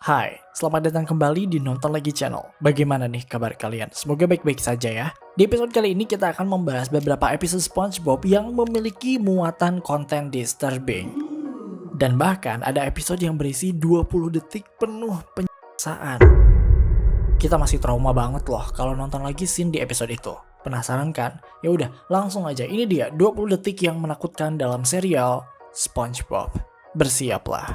Hai, selamat datang kembali di Nonton Lagi Channel. Bagaimana nih kabar kalian? Semoga baik-baik saja ya. Di episode kali ini kita akan membahas beberapa episode SpongeBob yang memiliki muatan konten disturbing. Dan bahkan ada episode yang berisi 20 detik penuh penyiksaan. Kita masih trauma banget loh kalau nonton lagi scene di episode itu. Penasaran kan? Ya udah, langsung aja. Ini dia 20 detik yang menakutkan dalam serial SpongeBob. Bersiaplah.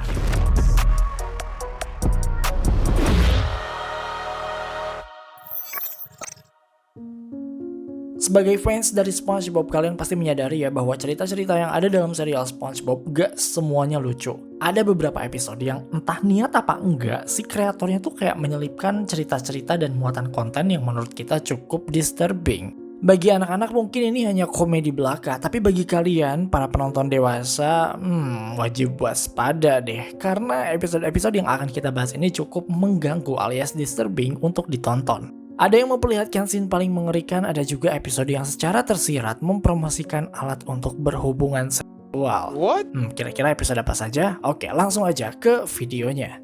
Sebagai fans dari SpongeBob, kalian pasti menyadari ya bahwa cerita-cerita yang ada dalam serial SpongeBob gak semuanya lucu. Ada beberapa episode yang entah niat apa enggak, si kreatornya tuh kayak menyelipkan cerita-cerita dan muatan konten yang menurut kita cukup disturbing. Bagi anak-anak mungkin ini hanya komedi belaka, tapi bagi kalian, para penonton dewasa, wajib waspada deh. Karena episode-episode yang akan kita bahas ini cukup mengganggu alias disturbing untuk ditonton. Ada yang memperlihatkan scene paling mengerikan, ada juga episode yang secara tersirat mempromosikan alat untuk berhubungan seksual. What? Kira-kira episode apa saja? Oke, langsung aja ke videonya.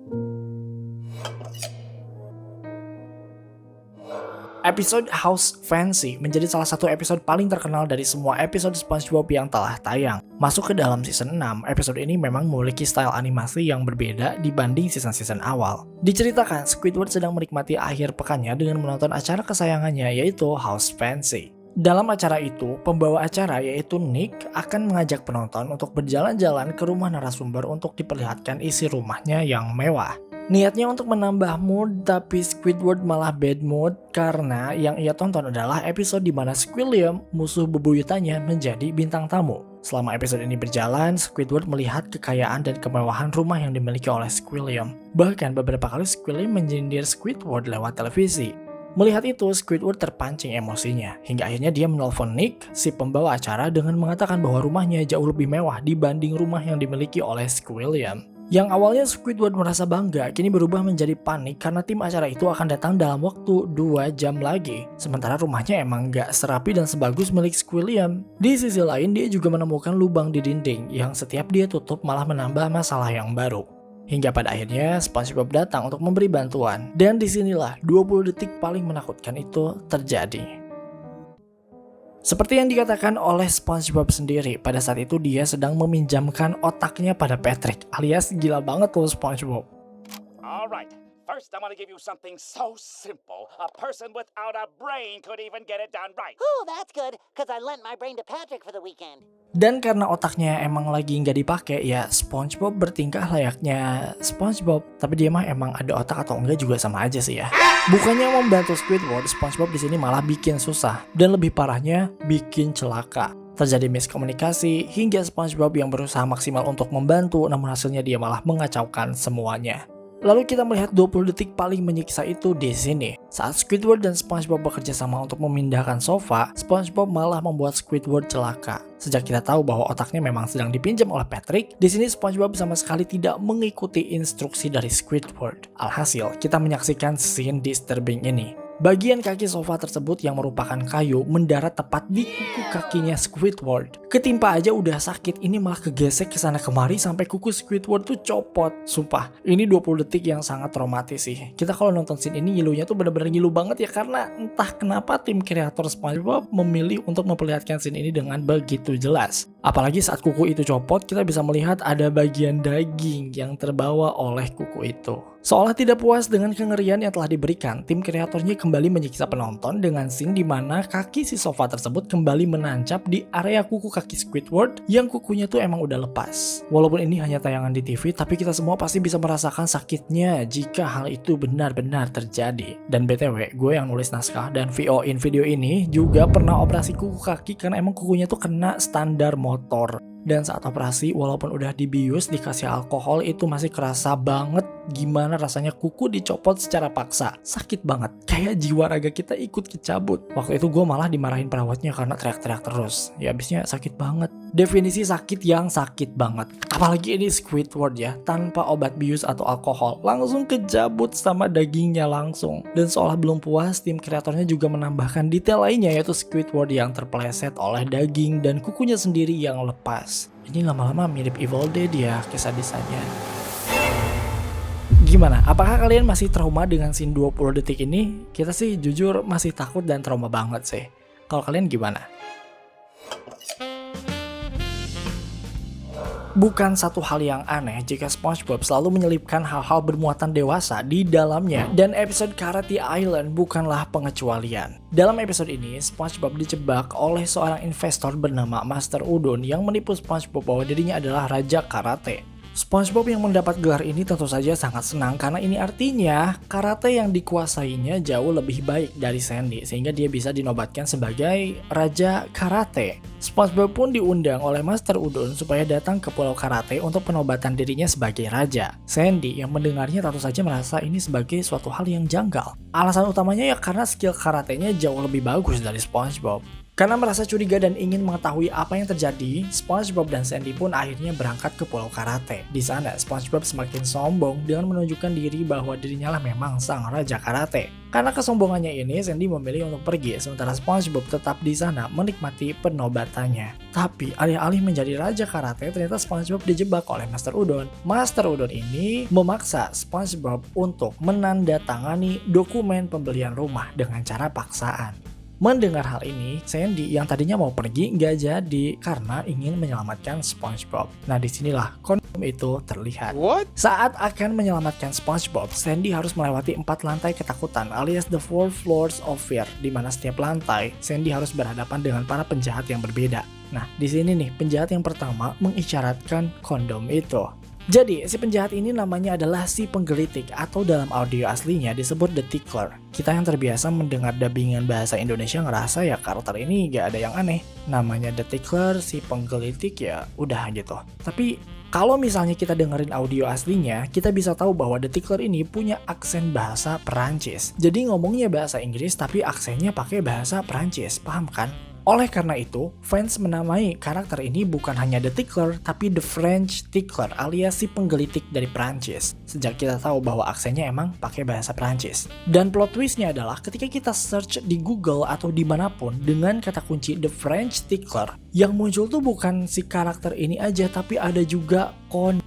Episode House Fancy menjadi salah satu episode paling terkenal dari semua episode SpongeBob yang telah tayang. Masuk ke dalam season 6, episode ini memang memiliki style animasi yang berbeda dibanding season-season awal. Diceritakan, Squidward sedang menikmati akhir pekannya dengan menonton acara kesayangannya yaitu House Fancy. Dalam acara itu, pembawa acara yaitu Nick akan mengajak penonton untuk berjalan-jalan ke rumah narasumber untuk diperlihatkan isi rumahnya yang mewah. Niatnya untuk menambah mood, tapi Squidward malah bad mood karena yang ia tonton adalah episode di mana Squilliam, musuh bebuyutannya, menjadi bintang tamu. Selama episode ini berjalan, Squidward melihat kekayaan dan kemewahan rumah yang dimiliki oleh Squilliam. Bahkan beberapa kali Squilliam menyindir Squidward lewat televisi. Melihat itu, Squidward terpancing emosinya, hingga akhirnya dia menelpon Nick, si pembawa acara, dengan mengatakan bahwa rumahnya jauh lebih mewah dibanding rumah yang dimiliki oleh Squilliam. Yang awalnya Squidward merasa bangga, kini berubah menjadi panik karena tim acara itu akan datang dalam waktu 2 jam lagi. Sementara rumahnya emang gak serapi dan sebagus milik Squilliam. Di sisi lain, dia juga menemukan lubang di dinding yang setiap dia tutup malah menambah masalah yang baru. Hingga pada akhirnya SpongeBob datang untuk memberi bantuan. Dan disinilah 20 detik paling menakutkan itu terjadi. Seperti yang dikatakan oleh SpongeBob sendiri, pada saat itu dia sedang meminjamkan otaknya pada Patrick, alias gila banget tuh SpongeBob. Alright, first I want to give you something so simple, a person without a brain could even get it done right. Oh, that's good, because I lent my brain to Patrick for the weekend. Dan karena otaknya emang lagi nggak dipakai, ya SpongeBob bertingkah layaknya SpongeBob. Tapi dia mah emang ada otak atau enggak juga sama aja sih ya. Bukannya membantu Squidward, SpongeBob di sini malah bikin susah. Dan lebih parahnya, bikin celaka. Terjadi miskomunikasi hingga SpongeBob yang berusaha maksimal untuk membantu, namun hasilnya dia malah mengacaukan semuanya. Lalu kita melihat 20 detik paling menyiksa itu di sini. Saat Squidward dan SpongeBob bekerja sama untuk memindahkan sofa, SpongeBob malah membuat Squidward celaka. Sejak kita tahu bahwa otaknya memang sedang dipinjam oleh Patrick, di sini SpongeBob sama sekali tidak mengikuti instruksi dari Squidward. Alhasil, kita menyaksikan scene disturbing ini. Bagian kaki sofa tersebut yang merupakan kayu mendarat tepat di kuku kakinya Squidward. Ketimpa aja udah sakit, ini malah kegesek ke sana kemari sampai kuku Squidward tuh copot. Sumpah, ini 20 detik yang sangat traumatis sih. Kita kalau nonton scene ini ngilunya tuh bener-bener ngilu banget ya, karena entah kenapa tim kreator SpongeBob memilih untuk memperlihatkan scene ini dengan begitu jelas. Apalagi saat kuku itu copot, kita bisa melihat ada bagian daging yang terbawa oleh kuku itu. Seolah tidak puas dengan kengerian yang telah diberikan, tim kreatornya kembali menyiksa penonton dengan scene di mana kaki si sofa tersebut kembali menancap di area kuku kaki Squidward yang kukunya tuh emang udah lepas. Walaupun ini hanya tayangan di TV, tapi kita semua pasti bisa merasakan sakitnya jika hal itu benar-benar terjadi. Dan BTW, gue yang nulis naskah dan VO-in video ini juga pernah operasi kuku kaki karena emang kukunya tuh kena standar motor. Dan saat operasi, walaupun udah dibius, dikasih alkohol, itu masih kerasa banget gimana rasanya kuku dicopot secara paksa. Sakit banget, kayak jiwa raga kita ikut kecabut. Waktu itu gue malah dimarahin perawatnya karena teriak-teriak terus. Ya abisnya sakit banget. Definisi sakit yang sakit banget. Apalagi ini Squidward ya, tanpa obat bius atau alkohol, langsung kejabut sama dagingnya langsung. Dan seolah belum puas, tim kreatornya juga menambahkan detail lainnya, yaitu Squidward yang terpeleset oleh daging dan kukunya sendiri yang lepas. Ini lama-lama mirip Evil Dead ya kisah-kisahnya. Gimana? Apakah kalian masih trauma dengan scene 20 detik ini? Kita sih jujur masih takut dan trauma banget sih. Kalau kalian gimana? Bukan satu hal yang aneh jika SpongeBob selalu menyelipkan hal-hal bermuatan dewasa di dalamnya, dan episode Karate Island bukanlah pengecualian. Dalam episode ini, SpongeBob dijebak oleh seorang investor bernama Master Udon yang menipu SpongeBob bahwa dirinya adalah Raja Karate. SpongeBob yang mendapat gelar ini tentu saja sangat senang karena ini artinya karate yang dikuasainya jauh lebih baik dari Sandy sehingga dia bisa dinobatkan sebagai Raja Karate. SpongeBob pun diundang oleh Master Udon supaya datang ke Pulau Karate untuk penobatan dirinya sebagai raja. Sandy yang mendengarnya tentu saja merasa ini sebagai suatu hal yang janggal. Alasan utamanya ya karena skill karatenya jauh lebih bagus dari SpongeBob. Karena merasa curiga dan ingin mengetahui apa yang terjadi, SpongeBob dan Sandy pun akhirnya berangkat ke Pulau Karate. Di sana, SpongeBob semakin sombong dengan menunjukkan diri bahwa dirinya lah memang sang Raja Karate. Karena kesombongannya ini, Sandy memilih untuk pergi, sementara SpongeBob tetap di sana menikmati penobatannya. Tapi, alih-alih menjadi Raja Karate, ternyata SpongeBob dijebak oleh Master Udon. Master Udon ini memaksa SpongeBob untuk menandatangani dokumen pembelian rumah dengan cara paksaan. Mendengar hal ini, Sandy yang tadinya mau pergi nggak jadi karena ingin menyelamatkan SpongeBob. Nah disinilah kondom itu terlihat. Saat akan menyelamatkan SpongeBob, Sandy harus melewati 4 lantai ketakutan alias the 4 floors of fear, di mana setiap lantai Sandy harus berhadapan dengan para penjahat yang berbeda. Nah di sini nih penjahat yang pertama mengisyaratkan kondom itu. Jadi, si penjahat ini namanya adalah si penggelitik atau dalam audio aslinya disebut The Tickler. Kita yang terbiasa mendengar dubbingan bahasa Indonesia ngerasa ya karakter ini gak ada yang aneh. Namanya The Tickler, si penggelitik ya udah gitu. Tapi kalau misalnya kita dengerin audio aslinya, kita bisa tahu bahwa The Tickler ini punya aksen bahasa Perancis. Jadi ngomongnya bahasa Inggris tapi aksennya pakai bahasa Perancis, paham kan? Oleh karena itu, fans menamai karakter ini bukan hanya The Tickler, tapi The French Tickler alias si penggelitik dari Prancis. Sejak kita tahu bahwa aksennya emang pakai bahasa Prancis. Dan plot twistnya adalah ketika kita search di Google atau dimanapun dengan kata kunci The French Tickler, yang muncul tuh bukan si karakter ini aja, tapi ada juga kondom.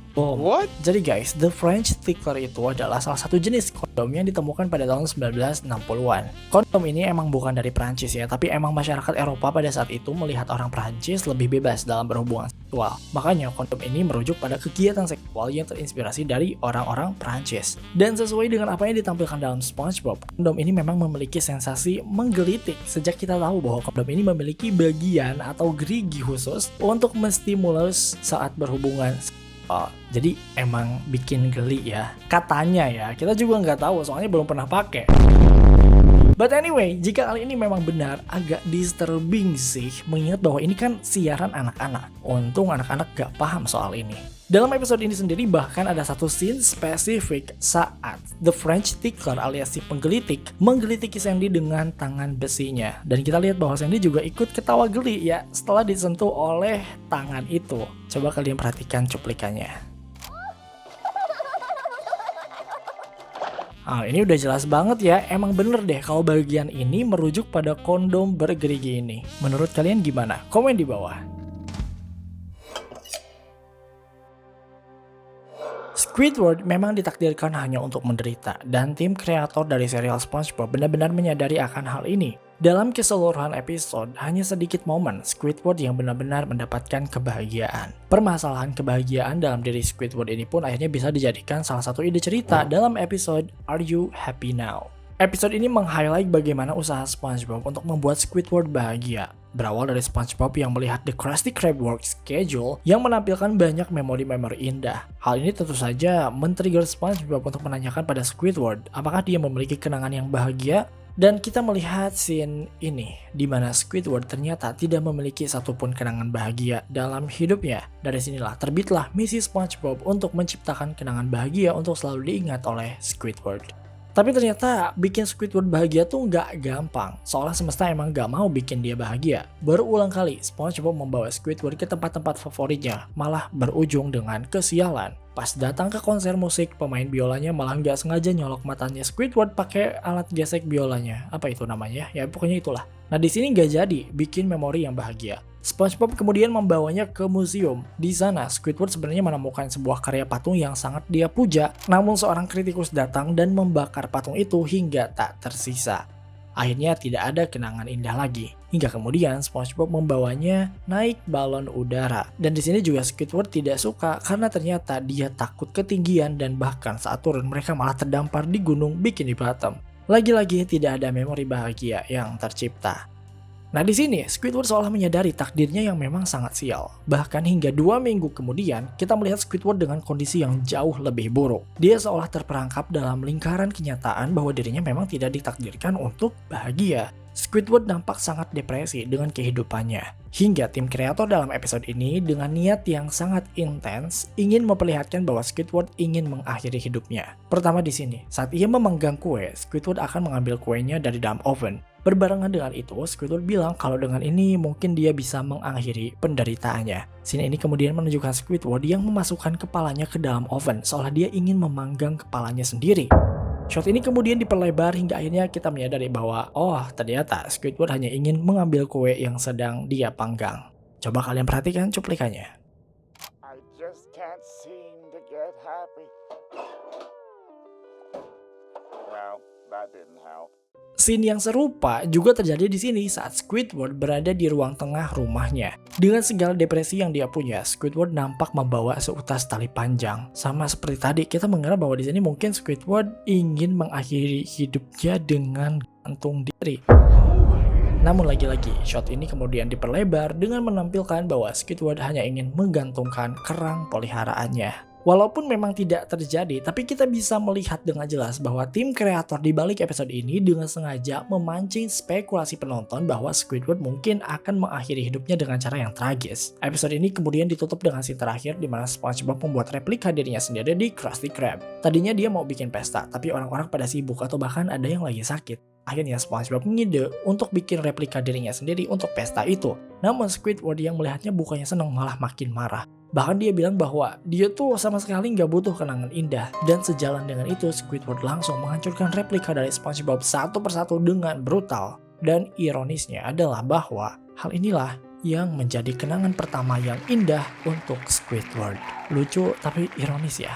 Jadi guys, The French Tickler itu adalah salah satu jenis kondom yang ditemukan pada tahun 1960-an. Kondom ini emang bukan dari Prancis ya, tapi emang masyarakat Eropa pada saat itu melihat orang Prancis lebih bebas dalam berhubungan seksual. Makanya kondom ini merujuk pada kegiatan seksual yang terinspirasi dari orang-orang Prancis. Dan sesuai dengan apa yang ditampilkan dalam SpongeBob, kondom ini memang memiliki sensasi menggelitik sejak kita tahu bahwa kondom ini memiliki bagian atau gerigi khusus untuk menstimulus saat berhubungan. Jadi emang bikin geli ya. Katanya ya, kita juga nggak tahu soalnya belum pernah pakai. But anyway, jika hal ini memang benar, agak disturbing sih mengingat bahwa ini kan siaran anak-anak. Untung anak-anak gak paham soal ini. Dalam episode ini sendiri bahkan ada satu scene spesifik saat The French Tickler alias si penggelitik menggelitiki Sandy dengan tangan besinya. Dan kita lihat bahwa Sandy juga ikut ketawa geli ya setelah disentuh oleh tangan itu. Coba kalian perhatikan cuplikannya. Ini udah jelas banget ya, emang bener deh kalau bagian ini merujuk pada kondom bergerigi ini. Menurut kalian gimana? Komen di bawah. Squidward memang ditakdirkan hanya untuk menderita, dan tim kreator dari serial SpongeBob benar-benar menyadari akan hal ini. Dalam keseluruhan episode, hanya sedikit momen Squidward yang benar-benar mendapatkan kebahagiaan. Permasalahan kebahagiaan dalam diri Squidward ini pun akhirnya bisa dijadikan salah satu ide cerita dalam episode Are You Happy Now? Episode ini meng-highlight bagaimana usaha SpongeBob untuk membuat Squidward bahagia. Berawal dari SpongeBob yang melihat The Krusty Krab Work Schedule yang menampilkan banyak memori-memori indah. Hal ini tentu saja men-trigger SpongeBob untuk menanyakan pada Squidward apakah dia memiliki kenangan yang bahagia. Dan kita melihat scene ini, di mana Squidward ternyata tidak memiliki satupun kenangan bahagia dalam hidupnya. Dari sinilah terbitlah misi SpongeBob untuk menciptakan kenangan bahagia untuk selalu diingat oleh Squidward. Tapi ternyata bikin Squidward bahagia tuh nggak gampang, soalnya semesta emang nggak mau bikin dia bahagia. Berulang kali SpongeBob membawa Squidward ke tempat-tempat favoritnya, malah berujung dengan kesialan. Pas datang ke konser musik, pemain biolanya malah nggak sengaja nyolok matanya Squidward pakai alat gesek biolanya. Apa itu namanya? Ya pokoknya itulah. Nah di sini nggak jadi bikin memori yang bahagia. SpongeBob kemudian membawanya ke museum. Di sana, Squidward sebenarnya menemukan sebuah karya patung yang sangat dia puja, namun seorang kritikus datang dan membakar patung itu hingga tak tersisa. Akhirnya tidak ada kenangan indah lagi. Hingga kemudian SpongeBob membawanya naik balon udara. Dan di sini juga Squidward tidak suka karena ternyata dia takut ketinggian dan bahkan saat turun mereka malah terdampar di gunung Bikini Bottom. Lagi-lagi tidak ada memori bahagia yang tercipta. Nah di sini Squidward seolah menyadari takdirnya yang memang sangat sial. Bahkan hingga 2 minggu kemudian kita melihat Squidward dengan kondisi yang jauh lebih buruk. Dia seolah terperangkap dalam lingkaran kenyataan bahwa dirinya memang tidak ditakdirkan untuk bahagia. Squidward nampak sangat depresi dengan kehidupannya. Hingga tim kreator dalam episode ini dengan niat yang sangat intens ingin memperlihatkan bahwa Squidward ingin mengakhiri hidupnya. Pertama di sini, saat ia memanggang kue, Squidward akan mengambil kuenya dari dalam oven. Berbarengan dengan itu, Squidward bilang kalau dengan ini mungkin dia bisa mengakhiri penderitaannya. Scene ini kemudian menunjukkan Squidward yang memasukkan kepalanya ke dalam oven seolah dia ingin memanggang kepalanya sendiri. Shot ini kemudian diperlebar hingga akhirnya kita menyadari bahwa ternyata Squidward hanya ingin mengambil kue yang sedang dia panggang. Coba kalian perhatikan cuplikannya. I just can't seem to get happy. Well, that didn't help. Scene yang serupa juga terjadi di sini saat Squidward berada di ruang tengah rumahnya. Dengan segala depresi yang dia punya, Squidward nampak membawa seutas tali panjang. Sama seperti tadi, kita mengira bahwa di sini mungkin Squidward ingin mengakhiri hidupnya dengan gantung diri. Namun lagi-lagi, shot ini kemudian diperlebar dengan menampilkan bahwa Squidward hanya ingin menggantungkan kerang peliharaannya. Walaupun memang tidak terjadi, tapi kita bisa melihat dengan jelas bahwa tim kreator di balik episode ini dengan sengaja memancing spekulasi penonton bahwa Squidward mungkin akan mengakhiri hidupnya dengan cara yang tragis. Episode ini kemudian ditutup dengan scene terakhir di mana SpongeBob membuat replika dirinya sendiri di Krusty Krab. Tadinya dia mau bikin pesta, tapi orang-orang pada sibuk atau bahkan ada yang lagi sakit. Akhirnya SpongeBob mengide untuk bikin replika dirinya sendiri untuk pesta itu. Namun Squidward yang melihatnya bukannya senang malah makin marah. Bahkan dia bilang bahwa dia tuh sama sekali nggak butuh kenangan indah. Dan sejalan dengan itu Squidward langsung menghancurkan replika dari SpongeBob satu persatu dengan brutal. Dan ironisnya adalah bahwa hal inilah yang menjadi kenangan pertama yang indah untuk Squidward. Lucu tapi ironis ya.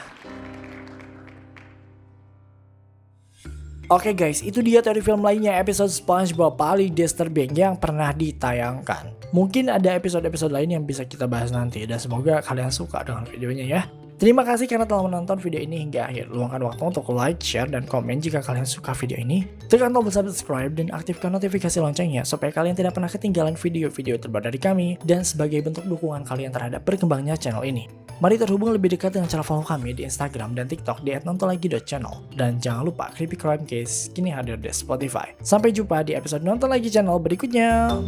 Oke guys, itu dia teori film lainnya episode SpongeBob paling disturbing yang pernah ditayangkan. Mungkin ada episode-episode lain yang bisa kita bahas nanti dan semoga kalian suka dengan videonya ya. Terima kasih karena telah menonton video ini hingga akhir. Luangkan waktu untuk like, share, dan komen jika kalian suka video ini. Tekan tombol subscribe dan aktifkan notifikasi loncengnya supaya kalian tidak pernah ketinggalan video-video terbaru dari kami dan sebagai bentuk dukungan kalian terhadap berkembangnya channel ini. Mari terhubung lebih dekat dengan cara follow kami di Instagram dan TikTok di @nontonlagi.channel. Dan jangan lupa Creepy Crime Case kini hadir di Spotify. Sampai jumpa di episode Nonton Lagi Channel berikutnya.